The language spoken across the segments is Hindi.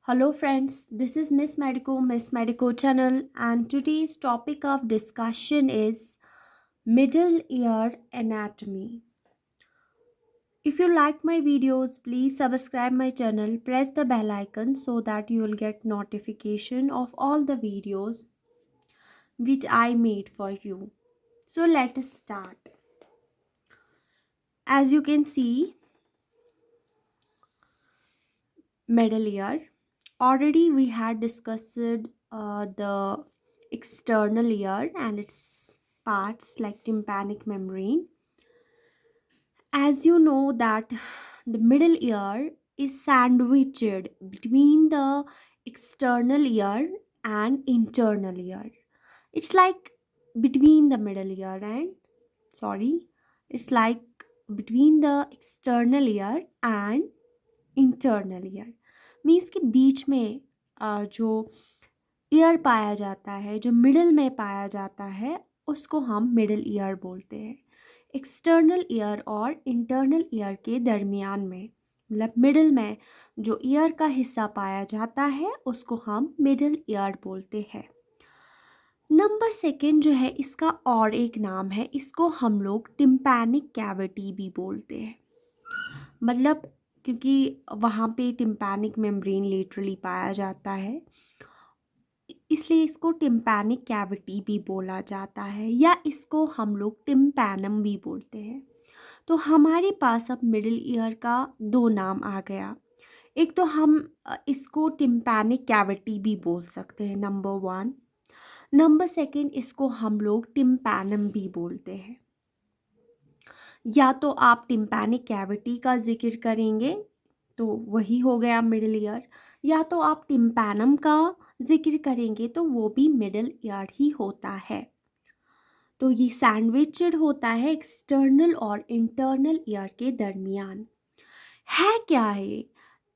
Hello friends, this is Miss Medico channel and today's topic of discussion is middle ear anatomy. If you like my videos, please subscribe my channel, press the bell icon so that you will get notification of all the videos which I made for you. So let us start. As you can see, middle ear. Already we had discussed the external ear and its parts like tympanic membrane. As you know that the middle ear is sandwiched between the external ear and internal ear. It's like between the middle ear and sorry, it's like between the external ear and internal ear means के बीच में जो ईयर पाया जाता है जो मिडल में पाया जाता है उसको हम मिडल ईयर बोलते हैं। एक्सटर्नल ईयर और इंटरनल ईयर के दरमियान में मतलब मिडल में जो ईयर का हिस्सा पाया जाता है उसको हम मिडल ईयर बोलते हैं। नंबर सेकेंड जो है इसका और एक नाम है, इसको हम लोग टिम्पैनिक कैविटी भी बोलते हैं। मतलब क्योंकि वहाँ पे टिम्पैनिक मेम्ब्रेन लेटरली पाया जाता है इसलिए इसको टिम्पैनिक कैविटी भी बोला जाता है या इसको हम लोग टिम्पैनम भी बोलते हैं। तो हमारे पास अब मिडिल ईयर का दो नाम आ गया। एक तो हम इसको टिम्पैनिक कैविटी भी बोल सकते हैं, नंबर वन। नंबर सेकेंड इसको हम लोग टिम्पैनम भी बोलते हैं। या तो आप टिम्पैनिक कैविटी का जिक्र करेंगे तो वही हो गया मिडिल ईयर, या तो आप टिम्पैनम का जिक्र करेंगे तो वो भी मिडिल ईयर ही होता है। तो ये सैंडविचड होता है एक्सटर्नल और इंटरनल ईयर के दरमियान। है क्या है?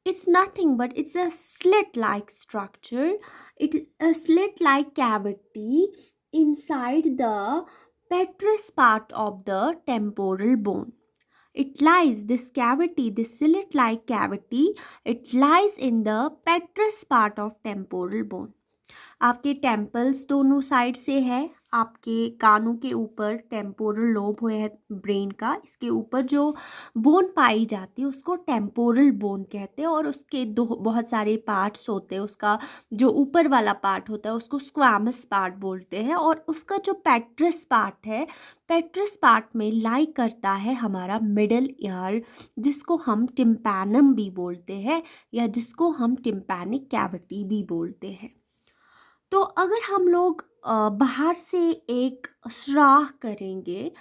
It's nothing but it's a slit-like structure. It is a slit-like cavity inside the petrous part of the temporal bone. It lies, this cavity, this slit-like cavity, it lies in the petrous part of temporal bone. आपके टेम्पल्स दोनों साइड से है, आपके कानों के ऊपर टेम्पोरल लोब है ब्रेन का, इसके ऊपर जो बोन पाई जाती है उसको टेम्पोरल बोन कहते हैं और उसके दो बहुत सारे पार्ट्स होते हैं। उसका जो ऊपर वाला पार्ट होता है उसको स्क्वामस पार्ट बोलते हैं और उसका जो पेट्रस पार्ट है, पेट्रस पार्ट में लाई करता है हमारा मिडल ईयर, जिसको हम टिम्पैनम भी बोलते हैं या जिसको हम टिम्पैनिक कैविटी भी बोलते हैं। तो अगर हम लोग बाहर से एक सुराख करेंगे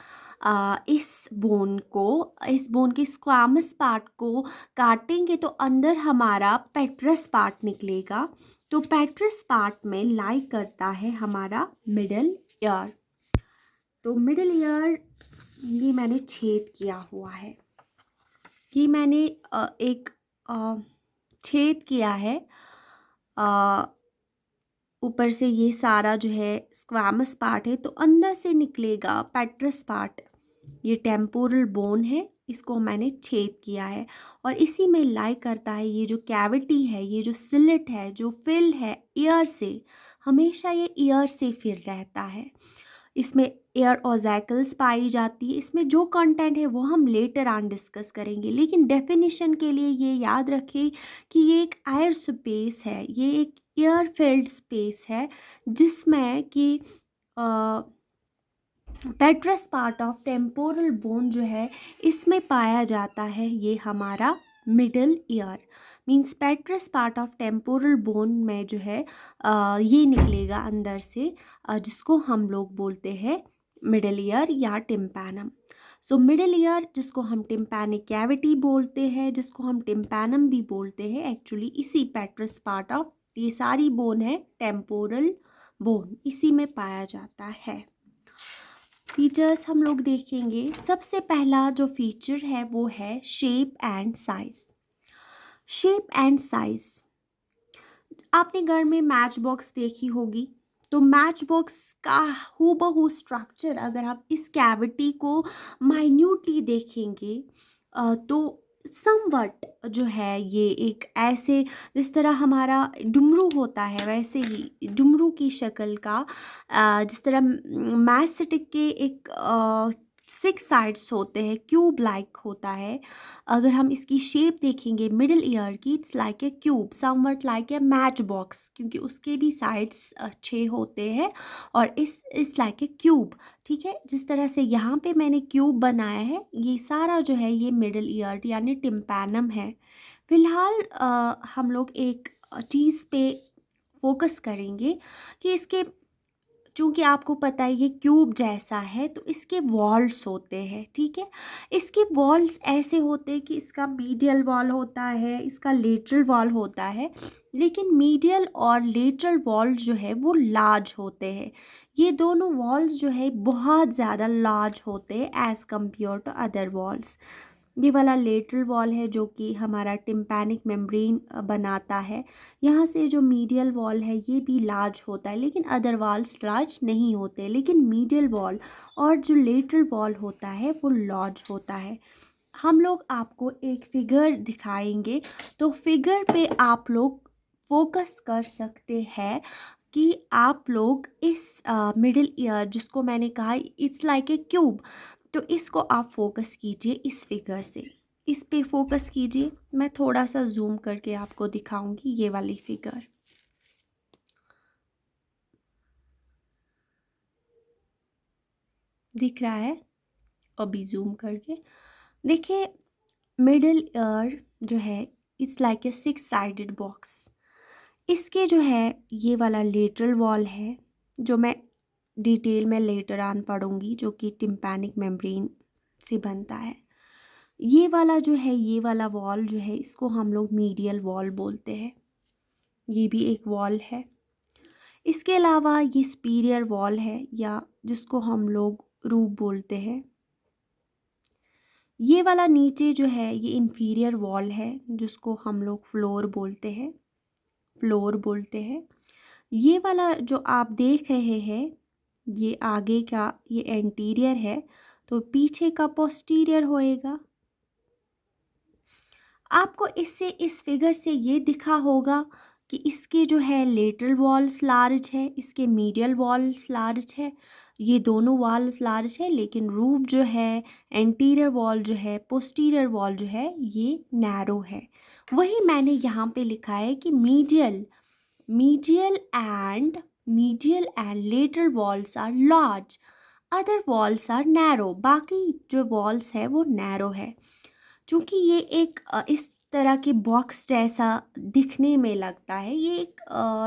इस बोन के स्क्वामस पार्ट को काटेंगे तो अंदर हमारा पेट्रस पार्ट निकलेगा। तो पेट्रस पार्ट में लाई करता है हमारा मिडल ईयर। तो मिडल ईयर ये मैंने छेद किया हुआ है, ये मैंने एक छेद किया है। ऊपर से ये सारा जो है स्क्वामस पार्ट है तो अंदर से निकलेगा पेट्रस पार्ट। ये टेम्पोरल बोन है, इसको मैंने छेद किया है और इसी में लाई करता है ये जो कैविटी है, ये जो सिलिट है जो फिल है ईयर से, हमेशा ये ईयर से फिल रहता है। इसमें एयर ओजैकल्स पाई जाती है। इसमें जो कंटेंट है वो हम लेटर ऑन डिस्कस करेंगे, लेकिन डेफिनेशन के लिए ये याद रखें कि ये एक एयर स्पेस है, ये एक एयर फिल्ड स्पेस है जिसमें कि पेट्रस पार्ट ऑफ टेम्पोरल बोन जो है इसमें पाया जाता है ये हमारा middle ear. Means पेट्रस part of temporal bone में जो है ये निकलेगा अंदर से, जिसको हम लोग बोलते हैं मिडल ईयर या टिम्पैनम। सो मिडल ईयर जिसको हम टिम्पैनिक कैविटी बोलते हैं, जिसको हम टिम्पैनम भी बोलते हैं, एक्चुअली इसी पेट्रस पार्ट ऑफ ये सारी बोन है टेम्पोरल बोन, इसी में पाया जाता है। फीचर्स हम लोग देखेंगे। सबसे पहला जो फीचर है वो है shape and size. Shape and size, आपने घर में मैच बॉक्स देखी होगी, तो मैच बॉक्स का हूबहू स्ट्रक्चर अगर आप इस कैविटी को माइन्यूटली देखेंगे तो समवट जो है ये एक ऐसे, जिस तरह हमारा डुमरू होता है वैसे ही डुमरू की शक्ल का, जिस तरह मैच स्टिक के एक 6 साइड्स होते हैं, क्यूब लाइक होता है। अगर हम इसकी शेप देखेंगे मिडिल ईयर की, it's like a cube, somewhat like a match box, क्योंकि उसके भी साइड्स 6 होते हैं, और इस लाइक ए क्यूब। ठीक है, जिस तरह से यहाँ पे मैंने क्यूब बनाया है, ये सारा जो है ये मिडिल ईयर यानी टिम्पैनम है। फिलहाल हम लोग एक चीज़ पे फोकस करेंगे कि इसके, चूँकि आपको पता है ये क्यूब जैसा है तो इसके वॉल्स होते हैं। ठीक है, इसके वॉल्स ऐसे होते हैं कि इसका मीडियल वॉल होता है, इसका लेटरल वॉल होता है, लेकिन मीडियल और लेटरल वॉल जो है वो लार्ज होते हैं। ये दोनों वॉल्स जो है बहुत ज़्यादा लार्ज होते हैं as compare to other walls. ये वाला लेटरल वॉल है जो कि हमारा टिम्पैनिक मेम्ब्रेन बनाता है। यहाँ से जो मीडियल वॉल है ये भी लार्ज होता है, लेकिन अदर वॉल्स लार्ज नहीं होते, लेकिन मीडियल वॉल और जो लेटरल वॉल होता है वो लार्ज होता है। हम लोग आपको एक फिगर दिखाएंगे, तो फिगर पे आप लोग फोकस कर सकते हैं कि आप लोग इस मिडिल ईयर, जिसको मैंने कहा इट्स लाइक ए क्यूब, तो इसको आप फोकस कीजिए इस फिगर से, इस पे फोकस कीजिए। मैं थोड़ा सा जूम करके आपको दिखाऊंगी ये वाली फिगर। दिख रहा है? अभी जूम करके देखिए, मिडिल ईयर जो है it's like a 6 sided box. इसके जो है ये वाला लेटरल वॉल है, जो मैं डिटेल में लेटर ऑन पढ़ूंगी, जो कि टिम्पैनिक मेम्ब्रेन से बनता है। ये वाला जो है, ये वाला वॉल जो है, इसको हम लोग मीडियल वॉल बोलते हैं। ये भी एक वॉल है। इसके अलावा ये सुपीरियर वॉल है, या जिसको हम लोग रूफ बोलते हैं। ये वाला नीचे जो है ये इन्फीरियर वॉल है, जिसको हम लोग फ्लोर बोलते हैं, फ्लोर बोलते हैं। ये वाला जो आप देख रहे हैं ये आगे का ये एंटीरियर है, तो पीछे का पोस्टीरियर होएगा। आपको इससे, इस फिगर से ये दिखा होगा कि इसके जो है लेटरल वॉल्स लार्ज है, इसके मीडियल वॉल्स लार्ज है, ये दोनों वॉल्स लार्ज है, लेकिन रूफ जो है, एंटीरियर वॉल जो है, पोस्टीरियर वॉल जो है ये नैरो है। वही मैंने यहाँ पे लिखा है कि medial medial and lateral walls are large, other walls are narrow. बाकी जो वॉल्स है वो नैरो है। चूँकि ये एक इस तरह के बॉक्स जैसा दिखने में लगता है, ये एक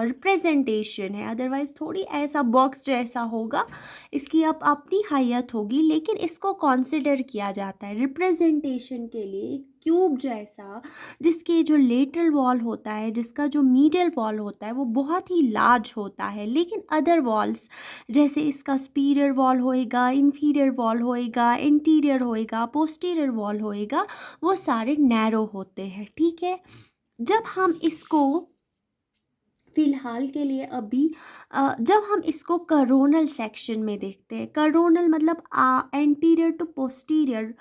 रिप्रेजेंटेशन है, अदरवाइज़ थोड़ी ऐसा बॉक्स जैसा होगा, इसकी अब अपनी हैयत होगी, लेकिन इसको कंसिडर किया जाता है रिप्रेजेंटेशन के लिए एक क्यूब जैसा, जिसके जो लेटरल वॉल होता है, जिसका जो मीडियल वॉल होता है वो बहुत ही लार्ज होता है, लेकिन अदर वॉल्स जैसे इसका सुपीरियर वॉल होएगा, इन्फीरियर वॉल होएगा, इंटीरियर होएगा, पोस्टीरियर वॉल होएगा, वो सारे नैरो होते हैं। ठीक है, जब हम इसको फ़िलहाल के लिए अभी जब हम इसको करोनल सेक्शन में देखते हैं, करोनल मतलब एंटीरियर टू पोस्टीरियर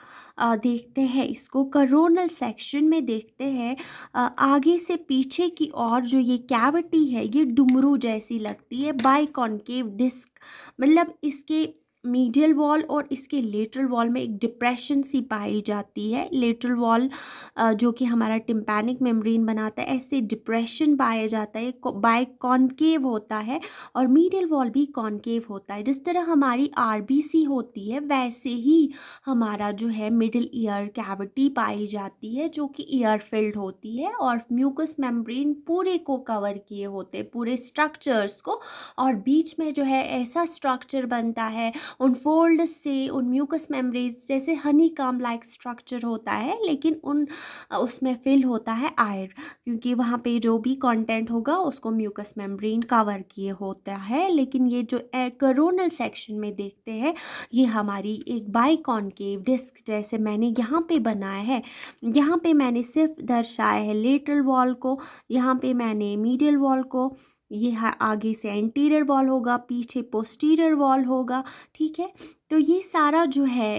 देखते हैं, इसको करोनल सेक्शन में देखते हैं। आगे से पीछे की ओर जो ये कैविटी है ये डुमरू जैसी लगती है, बाइकॉन्केव डिस्क, मतलब इसके मीडियल वॉल और इसके लेटरल वॉल में एक डिप्रेशन सी पाई जाती है। लेटरल वॉल जो कि हमारा टिम्पैनिक मेम्ब्रेन बनाता है, ऐसे डिप्रेशन पाया जाता है, बाय कॉनकेव होता है, और मीडियल वॉल भी कॉनकेव होता है। जिस तरह हमारी आरबीसी होती है वैसे ही हमारा जो है मिडिल ईयर कैविटी पाई जाती है, जो कि ईयर फिल्ड होती है, और म्यूकस मेम्ब्रेन पूरे को कवर किए होते हैं, पूरे स्ट्रक्चर्स को, और बीच में जो है ऐसा स्ट्रक्चर बनता है उन फोल्ड से, उन म्यूकस मेम्ब्रेन्स जैसे हनी कॉम्ब लाइक स्ट्रक्चर होता है, लेकिन उसमें फिल होता है आयर, क्योंकि वहाँ पे जो भी कंटेंट होगा उसको म्यूकस मेम्ब्रेन कवर किए होता है। लेकिन ये जो कोरोनल सेक्शन में देखते हैं, ये हमारी एक बाइकॉन्केव डिस्क जैसे मैंने यहाँ पे बनाया है। यहाँ पे मैंने सिर्फ दर्शाया है लेटरल वॉल को, यहाँ पे मैंने मीडियल वॉल को, ये है आगे से एंटीरियर वॉल होगा, पीछे पोस्टीरियर वॉल होगा। ठीक है, तो ये सारा जो है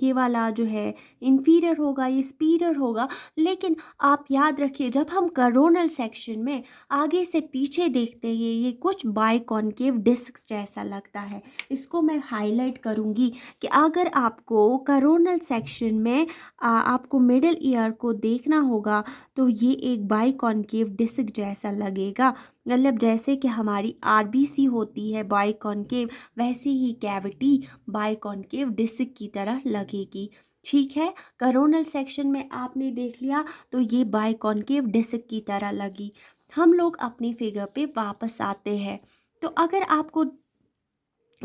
ये वाला जो है इंफीरियर होगा, ये सुपीरियर होगा। लेकिन आप याद रखिए, जब हम कोरोनल सेक्शन में आगे से पीछे देखते हैं ये कुछ बाइकॉन्केव डिस्क जैसा लगता है। इसको मैं हाईलाइट करूँगी कि अगर आपको कोरोनल सेक्शन में आपको मिडिल ईयर को देखना होगा तो ये एक बाइकॉन्केव डिस्क जैसा लगेगा। मतलब जैसे कि हमारी आरबीसी होती है बाइकॉन्केव, वैसे ही कैविटी बाइकॉन्केव डिस्क की तरह लगेगी। ठीक है, कोरोनल सेक्शन में आपने देख लिया तो ये बाइकॉन्केव डिस्क की तरह लगी। हम लोग अपनी फिगर पे वापस आते हैं। तो अगर आपको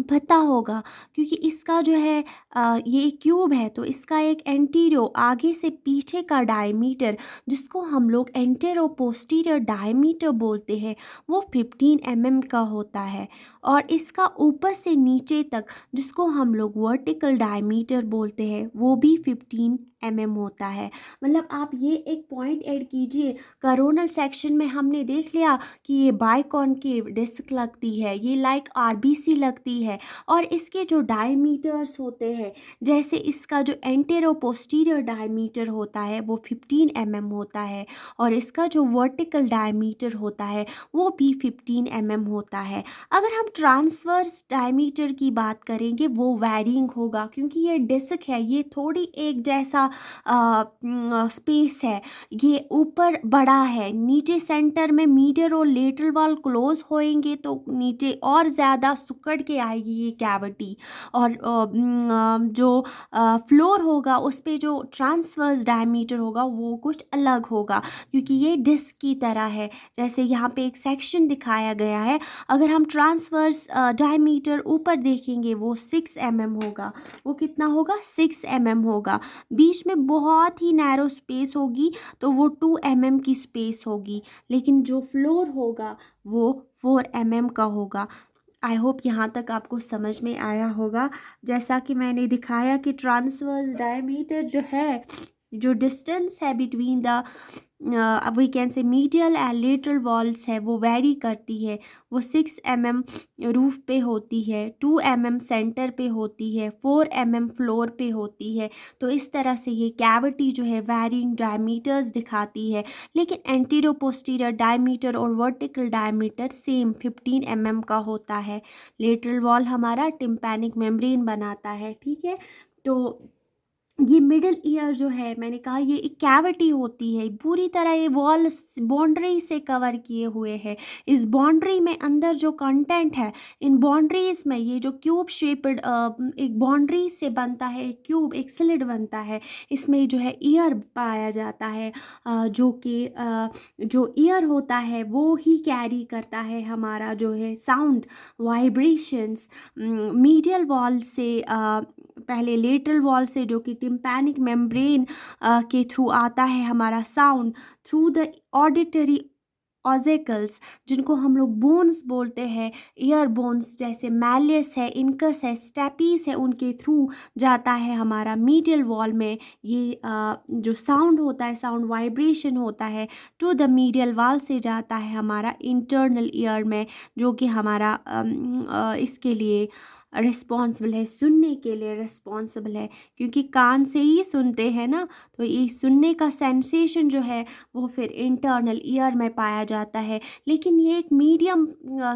पता होगा, क्योंकि इसका जो है ये क्यूब है तो इसका एक एंटीरियो आगे से पीछे का डायमीटर, जिसको हम लोग एंटेरो पोस्टीरियर डायमीटर बोलते हैं, वो 15 mm का होता है। और इसका ऊपर से नीचे तक, जिसको हम लोग वर्टिकल डायमीटर बोलते हैं, वो भी 15 mm होता है। मतलब आप ये एक पॉइंट ऐड कीजिए, कोरोनल सेक्शन में हमने देख लिया कि ये बाइकॉन्केव डिस्क लगती है, ये लाइक आरबीसी लगती है, और इसके जो डायमीटर्स होते हैं, जैसे इसका जो एंटेरो पोस्टीरियर डायमीटर होता है वो 15 mm होता है, और इसका जो वर्टिकल डायमीटर होता है वो भी 15 mm होता है। अगर हम ट्रांसवर्स डायमीटर की बात करेंगे वो वैरिंग होगा, क्योंकि ये डिस्क है, ये थोड़ी एक जैसा स्पेस है, ये ऊपर बड़ा है, नीचे सेंटर में मीडियल और लेटरल वॉल क्लोज होएंगे तो नीचे और ज़्यादा सिकुड़ के आएगी ये कैविटी। और जो फ्लोर होगा उस पे जो ट्रांसवर्स डायमीटर होगा वो कुछ अलग होगा, क्योंकि ये डिस्क की तरह है। जैसे यहाँ पे एक सेक्शन दिखाया गया है, अगर हम ट्रांसवर्स डायमीटर ऊपर देखेंगे वो 6 mm होगा। वो कितना होगा? 6 mm होगा। बीच में बहुत ही नैरो स्पेस होगी तो वो 2 mm की स्पेस होगी, लेकिन जो फ्लोर होगा वो 4 mm का होगा। आई होप यहाँ तक आपको समझ में आया होगा। जैसा कि मैंने दिखाया कि ट्रांसवर्स डायमीटर जो है, जो डिस्टेंस है between the we can say medial and lateral walls है, वो वेरी करती है। वो 6 mm रूफ पे होती है, 2 mm सेंटर पे होती है, 4 mm फ्लोर पे होती है। तो इस तरह से ये कैविटी जो है वैरिंग डायमीटर्स दिखाती है, लेकिन एंटीरियर पोस्टीरियर डायमीटर और वर्टिकल डायमीटर सेम 15 mm का होता है। लेटरल वॉल हमारा टिम्पैनिक मेम्ब्रेन बनाता है। ठीक है, तो ये मिडिल ईयर जो है, मैंने कहा ये एक कैविटी होती है, पूरी तरह ये वॉल बाउंड्री से कवर किए हुए है। इस बाउंड्री में अंदर जो कंटेंट है, इन बाउंड्रीज में ये जो क्यूब शेप्ड एक बाउंड्री से बनता है, एक क्यूब, एक स्लिट बनता है, इसमें जो है ईयर पाया जाता है, जो कि जो ईयर होता है वो ही कैरी करता है हमारा जो है साउंड वाइब्रेशंस मीडियल वॉल से, पहले लेटरल वॉल से, जो कि टिम्पैनिक मेम्ब्रेन के थ्रू आता है हमारा साउंड, थ्रू द ऑडिटरी ऑजिकल्स, जिनको हम लोग बोन्स बोलते हैं, ईयर बोन्स, जैसे मैलियस है, इनकस है, स्टेपीस है, उनके थ्रू जाता है हमारा मीडियल वॉल में ये जो साउंड होता है, साउंड वाइब्रेशन होता है, टू द मीडियल वॉल से जाता है हमारा इंटरनल ईयर में, जो कि हमारा इसके लिए रिस्पॉन्सिबल है, सुनने के लिए रिस्पॉन्सिबल है, क्योंकि कान से ही सुनते हैं ना। तो ये सुनने का सेंसेशन जो है वो फिर इंटरनल ईयर में पाया जाता है। लेकिन ये एक मीडियम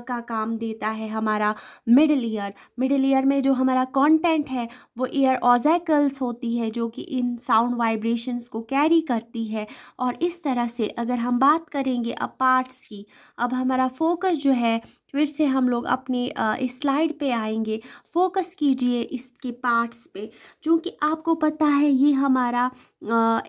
का काम देता है हमारा मिडिल ईयर। मिडिल ईयर में जो हमारा कंटेंट है वो ईयर ऑजिकल्स होती है, जो कि इन साउंड वाइब्रेशंस को कैरी करती है। और इस तरह से अगर हम बात करेंगे अब पार्ट्स की, अब हमारा फोकस जो है, फिर से हम लोग अपने इस स्लाइड पे आएंगे। फोकस कीजिए इसके पार्ट्स पे, जो कि आपको पता है ये हमारा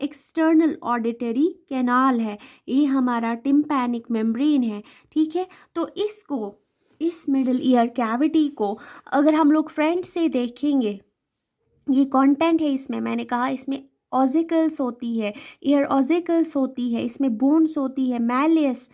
एक्सटर्नल ऑडिटरी कैनाल है, ये हमारा टिम्पैनिक मेम्ब्रेन है। ठीक है, तो इसको, इस मिडिल ईयर कैविटी को अगर हम लोग फ्रंट से देखेंगे, ये कंटेंट है इसमें, मैंने कहा इसमें ऑजिकल्स होती है, ईयर ऑजिकल्स होती है, इसमें बोन्स होती है, मैलियस,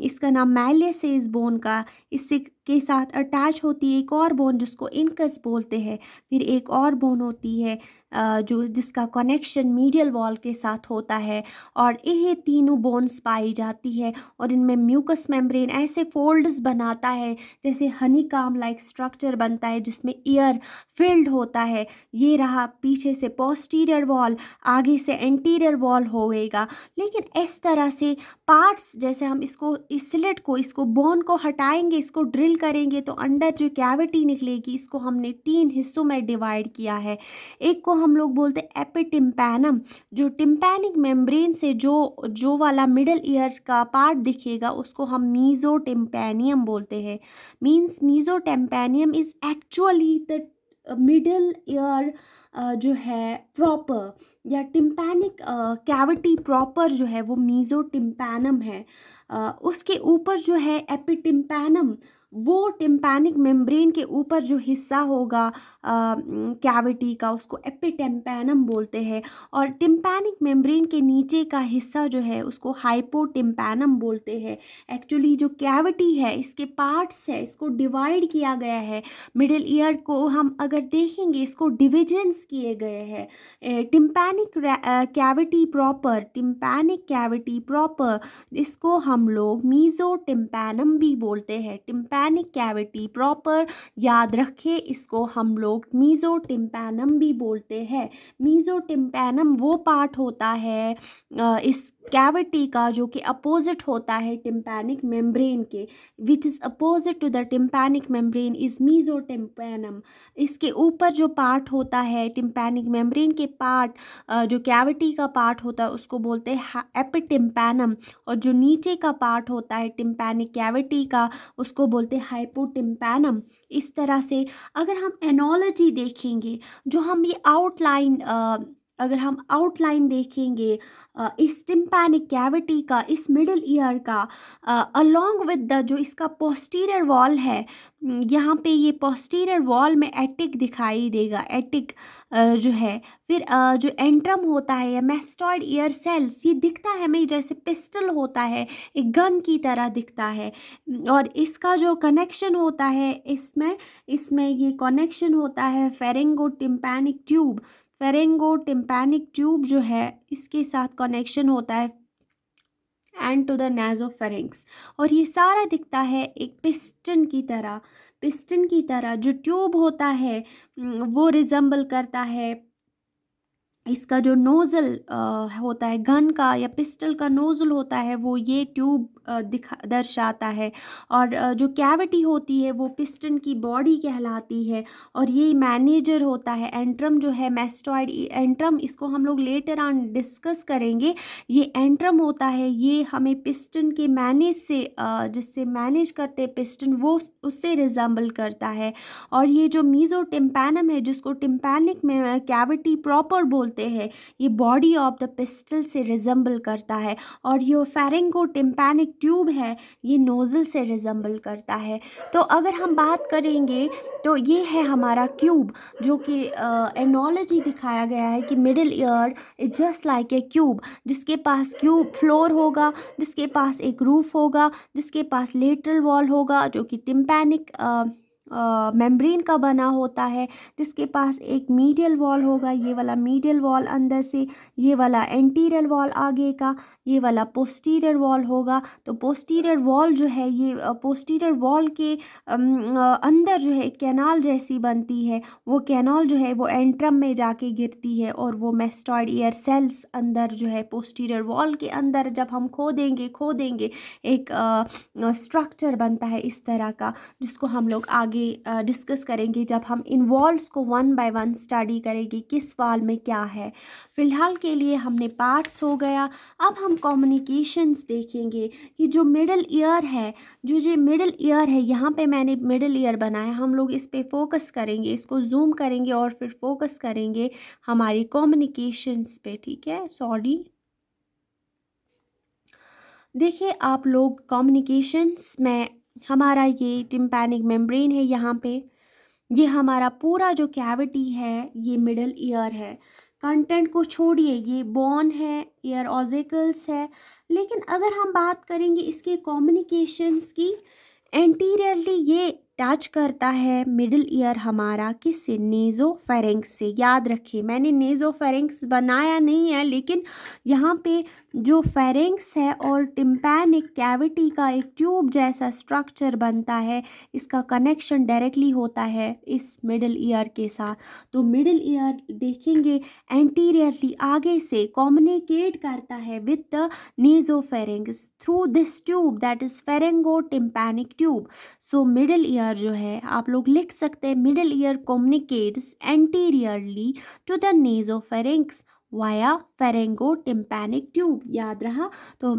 इसका नाम मैलियस है इस बोन का, इससे के साथ अटैच होती है एक और बोन जिसको इनकस बोलते हैं। फिर एक और बोन होती है जो जिसका कनेक्शन मीडियल वॉल के साथ होता है, और ये तीनों बोन्स पाई जाती है। और इनमें म्यूकस मेम्ब्रेन ऐसे फोल्ड्स बनाता है जैसे हनी काम लाइक स्ट्रक्चर बनता है जिसमें ईयर फिल्ड होता है। ये रहा पीछे से पोस्टीरियर वॉल, आगे से एंटीरियर वॉल होएगा। लेकिन इस तरह से पार्ट्स, जैसे हम इसको इस स्लिट को, इसको बोन को हटाएंगे, इसको ड्रिल करेंगे तो अंदर जो कैविटी निकलेगी, इसको हमने 3 हिस्सों में डिवाइड किया है। एक को हम लोग बोलते हैं एपिटिम्पैनम, जो टिम्पैनिक मेम्ब्रेन से जो वाला मिडल ईयर का पार्ट दिखेगा उसको हम मीजोटिम्पैनियम बोलते हैं। Means mesotympanum is actually the middle ear जो है प्रॉपर, या टिम्पैनिक कैविटी प्रॉपर जो है वो मीजोटिम्पैनम है। उसके ऊपर जो है एपिटिम्पैनम, वो टिम्पैनिक मेम्ब्रेन के ऊपर जो हिस्सा होगा कैविटी का उसको एपिटिम्पैनम बोलते हैं। और टिम्पैनिक मेम्ब्रेन के नीचे का हिस्सा जो है उसको हाइपोटिम्पैनम बोलते हैं। एक्चुअली जो कैविटी है इसके पार्ट्स है, इसको डिवाइड किया गया है। मिडिल ईयर को हम अगर देखेंगे इसको डिविजन्स किए गए हैं। Tympanic cavity proper, tympanic cavity proper, इसको हम लोग मीजोटिम्पैनम भी बोलते हैं। टिम्पैनिक कैविटी प्रॉपर याद रखें, इसको हम लोग मीजोटिम्पैनम भी बोलते हैं। मीजोटिम्पैनम वो पार्ट होता है इस कैविटी का जो कि अपोजिट होता है टिम्पैनिक मेम्ब्रेन के, which is opposite to the tympanic membrane is mesotympanum. इसके ऊपर जो पार्ट होता है टिम्पैनिक मेम्ब्रेन के पार्ट, जो कैविटी का पार्ट होता है उसको बोलते हैं एपिटिम्पैनम, और जो नीचे का पार्ट होता है टिम्पैनिक कैविटी का उसको बोलते हैं हाइपोटिम्पैनम। इस तरह से अगर हम एनोलॉजी देखेंगे, जो हम ये आउटलाइन, अगर हम आउटलाइन देखेंगे इस टिम्पैनिक कैविटी का, इस मिडिल ईयर का, अलोंग विद द जो इसका पोस्टीरियर वॉल है, यहाँ पे ये पोस्टीरियर वॉल में एटिक दिखाई देगा, एटिक जो है। फिर जो एंट्रम होता है या मैस्टॉइड ईयर सेल्स, ये दिखता है हमें जैसे पिस्टल होता है, एक गन की तरह दिखता है। और इसका जो कनेक्शन होता है इसमें इसमें ये कनेक्शन होता है फेरेंगो टिम्पैनिक ट्यूब। फेरेंगो टिम्पैनिक ट्यूब जो है इसके साथ कनेक्शन होता है एंड टू द नासोफेरिंक्स। और ये सारा दिखता है एक पिस्टन की तरह। पिस्टन की तरह जो ट्यूब होता है वो रिजेंबल करता है, इसका जो नोज़ल होता है गन का या पिस्टल का नोज़ल होता है वो ये ट्यूब दर्शाता है। और जो कैविटी होती है वो पिस्टन की बॉडी कहलाती है। और ये मैनेजर होता है, एंट्रम जो है मैस्टॉइड एंट्रम, इसको हम लोग लेटर ऑन डिस्कस करेंगे। ये एंट्रम होता है, ये हमें पिस्टन के मैनेज से जिससे मैनेज करते हैं पिस्टन, वो उससे रिजेंबल करता है। और ये जो मीजोटिम्पैनम है जिसको टिम्पैनिक में कैविटी प्रॉपर बोलते हैं, ये बॉडी ऑफ द पिस्टल से रिजेंबल करता है। और ये फेरेंगो टिम्पैनिक ट्यूब है, ये नोजल से रिजेंबल करता है। तो अगर हम बात करेंगे तो ये है हमारा क्यूब, जो कि एनोलॉजी दिखाया गया है कि middle ear is just like a cube, जिसके पास क्यूब फ्लोर होगा, जिसके पास एक रूफ होगा, जिसके पास लेटरल वॉल होगा जो कि टिम्पैनिक मेम्ब्रेन का बना होता है, जिसके पास एक मीडियल वॉल होगा, ये वाला मीडियल वॉल अंदर से, ये वाला एंटीरियर वॉल आगे का, ये वाला पोस्टीरियर वॉल होगा। तो पोस्टीरियर वॉल जो है ये पोस्टीरियर वॉल के अंदर जो है एक कैनाल जैसी बनती है, वो कैनाल जो है वो एंट्रम में जाके गिरती है, और वो मैस्टॉइड ईयर सेल्स अंदर जो है पोस्टीरियर वॉल के अंदर जब हम खोदेंगे एक स्ट्रक्चर बनता है इस तरह का, जिसको हम लोग आगे डिस्कस करेंगे जब हम इन वॉल्स को वन बाय वन स्टडी करेंगे किस वॉल में क्या है। फिलहाल के लिए हमने पार्ट्स हो गया। अब हम कम्युनिकेशंस देखेंगे कि जो मिडिल ईयर है, जो मिडिल ईयर है, यहाँ पे मैंने मिडिल ईयर बनाया, हम लोग इस पे फोकस करेंगे, इसको जूम करेंगे और फिर फोकस करेंगे हमारी कम्युनिकेशंस पे, ठीक है। सॉरी, देखिए आप लोग कम्युनिकेशंस में हमारा ये टिम्पैनिक मेम्ब्रेन है, यहाँ पे ये हमारा पूरा जो कैविटी है ये मिडल ईयर है। कंटेंट को छोड़िए, ये बोन है, ईयर ऑजिकल्स है। लेकिन अगर हम बात करेंगे इसके कम्युनिकेशंस की, एंटीरियरली ये टच करता है मिडिल ईयर हमारा किससे, नेजोफेरेंक्स से। याद रखिए मैंने नेजोफेरेंक्स बनाया नहीं है, लेकिन यहाँ पे जो फेरेंक्स है और टिम्पैनिक कैविटी का एक ट्यूब जैसा स्ट्रक्चर बनता है, इसका कनेक्शन डायरेक्टली होता है इस मिडिल ईयर के साथ। तो मिडिल ईयर देखेंगे एंटीरियरली आगे से कम्युनिकेट करता है with the nasopharynx through this tube, that is pharyngotympanic tube. So middle ear जो है आप लोग लिख सकते हैं, middle ear communicates anteriorly to the nasopharynx via pharyngotympanic tube. याद रहा? तो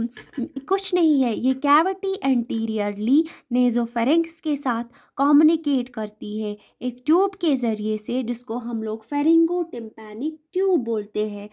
कुछ नहीं है, ये कैविटी एंटीरियरली नेजोफेरेंक्स के साथ कम्युनिकेट करती है एक ट्यूब के ज़रिए से, जिसको हम लोग फेरिंगो टिम्पैनिक ट्यूब बोलते हैं।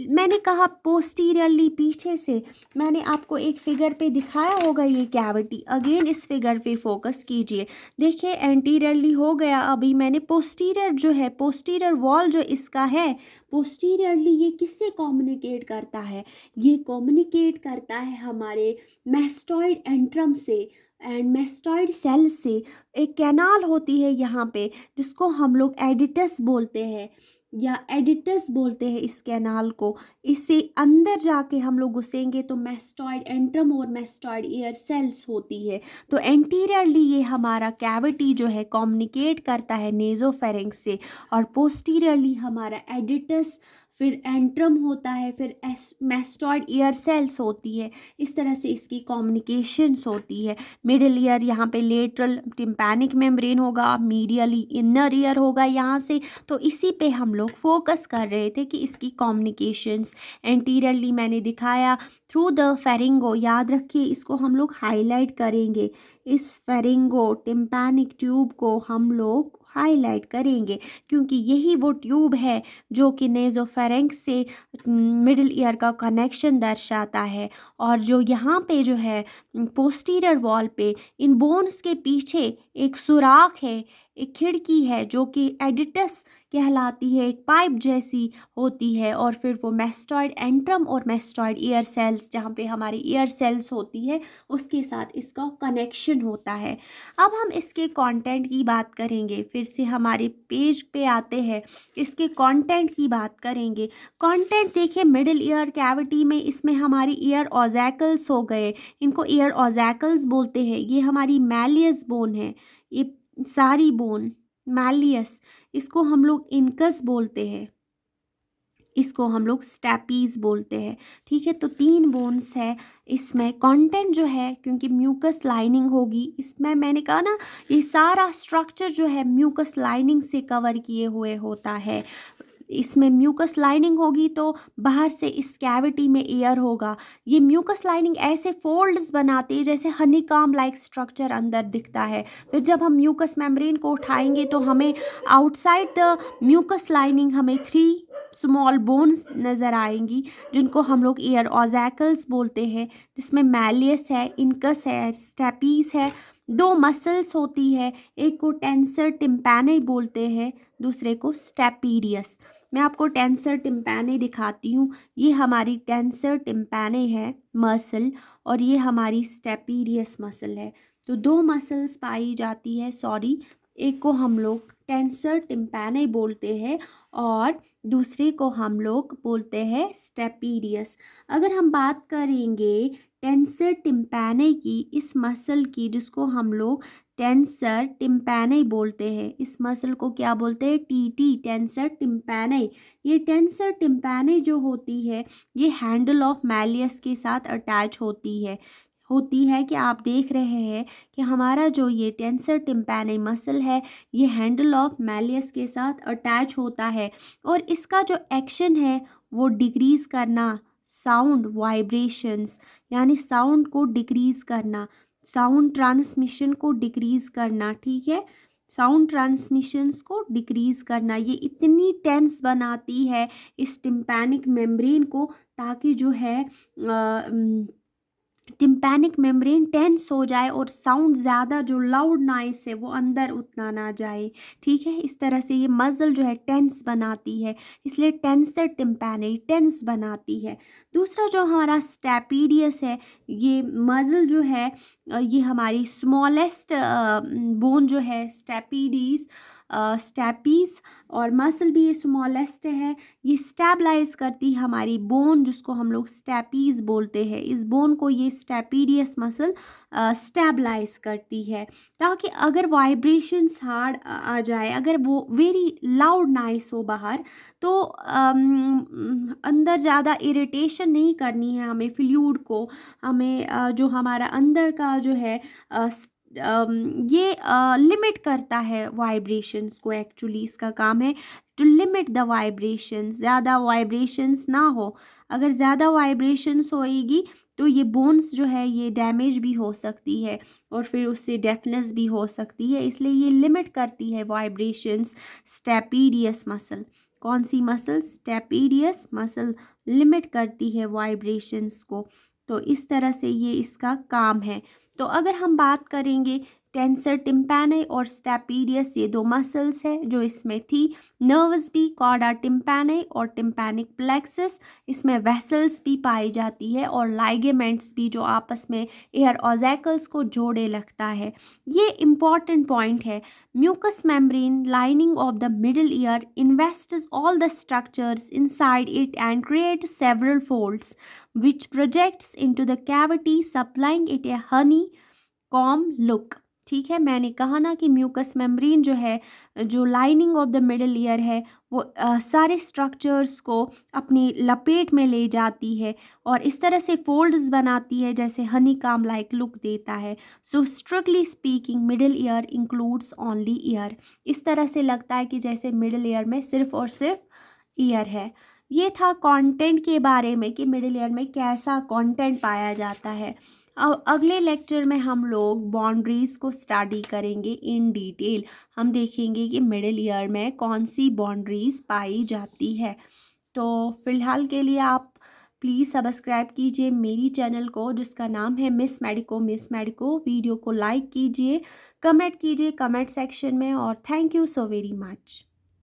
मैंने कहा पोस्टीरियरली, पीछे से। मैंने आपको एक फिगर पे दिखाया होगा ये कैविटी, अगेन इस फिगर पे फोकस कीजिए। देखिए एंटीरियरली हो गया, अभी मैंने पोस्टीरियर जो है, पोस्टीरियर वॉल जो इसका है, पोस्टीरियरली ये किससे कम्युनिकेट करता है, ये कम्युनिकेट करता है हमारे मैस्टॉइड एंट्रम से एंड मैस्टॉइड सेल से। एक कैनाल होती है यहाँ पे जिसको हम लोग एडिटस बोलते हैं, या एडिटस बोलते हैं इस कैनाल को। इससे अंदर जाके हम लोग घुसेंगे तो मैस्टॉइड एंट्रम और मैस्टॉइड ईयर सेल्स होती है। तो एंटीरियरली ये हमारा कैविटी जो है कम्युनिकेट करता है नेजोफेरेंक्स से, और पोस्टीरियरली हमारा एडिटस, फिर एंट्रम होता है, फिर मैस्टॉइड ईयर सेल्स होती है। इस तरह से इसकी कम्युनिकेशंस होती है। मिडिल ईयर यहाँ पे लेटरल टिम्पैनिक मेम्ब्रेन होगा, मीडियली इनर ईयर होगा यहाँ से। तो इसी पे हम लोग फोकस कर रहे थे कि इसकी कम्युनिकेशंस एंटीरियरली मैंने दिखाया थ्रू द फेरिंगो। याद रखिए इसको हम लोग हाईलाइट करेंगे, इस फेरिंगो टिम्पैनिक ट्यूब को हम लोग हाईलाइट करेंगे, क्योंकि यही वो ट्यूब है जो कि नेजोफेरेंक्स से मिडिल ईयर का कनेक्शन दर्शाता है। और जो यहाँ पे जो है पोस्टीरियर वॉल पे इन बोन्स के पीछे एक सुराख है, एक खिड़की है जो कि एडिटस कहलाती है, एक पाइप जैसी होती है। और फिर वो मैस्टॉइड एंट्रम और मैस्टॉइड ईयर सेल्स, जहाँ पे हमारी ईयर सेल्स होती है, उसके साथ इसका कनेक्शन होता है। अब हम इसके कंटेंट की बात करेंगे, फिर से हमारे पेज पे आते हैं, इसके कंटेंट की बात करेंगे। कंटेंट देखिए, मिडिल ईयर कैविटी में इसमें हमारी ईयर ऑजैकल्स हो गए, इनको ईयर ऑजैकल्स बोलते हैं। ये हमारी मैलियस बोन है, ये सारी बोन मैलियस, इसको हम लोग इनकस बोलते हैं, इसको हम लोग स्टैपीज बोलते हैं। ठीक है, तो 3 बोन्स है इसमें। कंटेंट जो है, क्योंकि म्यूकस लाइनिंग होगी इसमें, मैंने कहा ना ये सारा स्ट्रक्चर जो है म्यूकस लाइनिंग से कवर किए हुए होता है। इसमें म्यूकस लाइनिंग होगी तो बाहर से इस कैविटी में एयर होगा। ये म्यूकस लाइनिंग ऐसे फोल्ड्स बनाती है जैसे हनीकॉम्ब लाइक स्ट्रक्चर अंदर दिखता है। फिर जब हम म्यूकस मेम्ब्रेन को उठाएंगे तो हमें आउटसाइड द म्यूकस लाइनिंग हमें 3 स्मॉल बोन्स नज़र आएंगी, जिनको हम लोग ईयर ऑजैकल्स बोलते हैं, जिसमें मैलियस है, इनकस है, स्टेपीज है। 2 मसल्स होती है, एक को टेंसर टिम्पैनी बोलते हैं, दूसरे को स्टेपीडियस। मैं आपको टेंसर टिम्पैनी दिखाती हूँ। ये हमारी टेंसर टिम्पैनी है मसल, और ये हमारी स्टेपीडियस मसल है। तो 2 मसल्स पाई जाती है, सॉरी, एक को हम लोग टेंसर टिम्पैनी बोलते हैं और दूसरे को हम लोग बोलते हैं स्टेपीडियस। अगर हम बात करेंगे टेंसर टिम्पैनी की, इस मसल की, जिसको हम लोग टेंसर टिम्पैनी बोलते हैं, इस मसल को क्या बोलते हैं, टीटी, टेंसर टिम्पैनी। ये टेंसर टिम्पैनी जो होती है ये हैंडल ऑफ मैलियस के साथ अटैच होती है कि आप देख रहे हैं कि हमारा जो ये टेंसर टिम्पैनी मसल है ये हैंडल ऑफ मैलियस के साथ अटैच होता है। और इसका जो एक्शन है वो डिक्रीज़ करना साउंड वाइब्रेशंस, यानी साउंड को डिक्रीज़ करना, साउंड ट्रांसमिशन को डिक्रीज़ करना। ठीक है, साउंड ट्रांसमिशंस को डिक्रीज़ करना, ये इतनी टेंस बनाती है इस टिम्पैनिक मेम्ब्रेन को, ताकि जो है टिम्पैनिक मेम्ब्रेन टेंस हो जाए और साउंड ज़्यादा जो लाउड नॉइस है वो अंदर उतना ना जाए। ठीक है, इस तरह से ये मसल जो है टेंस बनाती है, इसलिए टेंसर टिम्पैनी टेंस बनाती है। दूसरा जो हमारा स्टैपीडियस है, ये मसल जो है ये हमारी स्मॉलेस्ट बोन जो है स्टैपीडीज स्टैपीज, और मसल भी ये स्मॉलेस्ट है। ये स्टेबलाइज करती है हमारी बोन जिसको हम लोग स्टैपीज बोलते हैं। इस बोन को ये स्टैपीडियस मसल स्टेबलाइज करती है, ताकि अगर वाइब्रेशंस हार्ड आ जाए, अगर वो वेरी लाउड नाइस हो बाहर, तो अंदर ज़्यादा इरिटेशन नहीं करनी है हमें फ्लूइड को। हमें जो हमारा अंदर का जो है ये लिमिट करता है वाइब्रेशंस को। एक्चुअली इसका काम है टू लिमिट द वाइब्रेशंस, ज़्यादा वाइब्रेशंस ना हो। अगर ज़्यादा वाइब्रेशंस होएगी तो ये बोन्स जो है ये डैमेज भी हो सकती है और फिर उससे डेफनेस भी हो सकती है, इसलिए ये लिमिट करती है वाइब्रेशंस। स्टेपीडियस मसल, कौन सी मसल? स्टेपीडियस मसल लिमिट करती है वाइब्रेशंस को। तो इस तरह से ये इसका काम है। तो अगर हम बात करेंगे टेंसर टिम्पैनी और स्टैपीडियस, ये दो मसल्स है जो इसमें थी। नर्व्स भी कॉर्डा टिम्पैनी और टिम्पैनिक प्लेक्सस, इसमें वेसल्स भी पाई जाती है और लाइगेमेंट्स भी जो आपस में एयर ऑज़ैकल्स को जोड़े लगता है। ये इम्पॉर्टेंट पॉइंट है। Mucus membrane lining of the middle ear invests all the structures inside it and creates several folds which projects into the cavity, supplying it a honeycomb look। ठीक है, मैंने कहा ना कि म्यूकस मेम्ब्रेन जो है, जो lining of the middle year है, वो सारे स्ट्रक्चर्स को अपनी लपेट में ले जाती है और इस तरह से फोल्ड्स बनाती है जैसे हनी काम लाइक लुक देता है। So strictly speaking middle ear includes only ear. इस तरह से लगता है कि जैसे मिडल ईयर में सिर्फ और सिर्फ ईयर है। ये था कंटेंट के बारे में कि मिडिल ईयर में कैसा कंटेंट पाया जाता है। अब अगले लेक्चर में हम लोग बाउंड्रीज को स्टडी करेंगे इन डिटेल। हम देखेंगे कि मिडिल ईयर में कौन सी बाउंड्रीज पाई जाती है। तो फिलहाल के लिए आप प्लीज़ सब्सक्राइब कीजिए मेरी चैनल को जिसका नाम है मिस मेडिको। वीडियो को लाइक कीजिए, कमेंट कीजिए कमेंट सेक्शन में, और thank you so very much.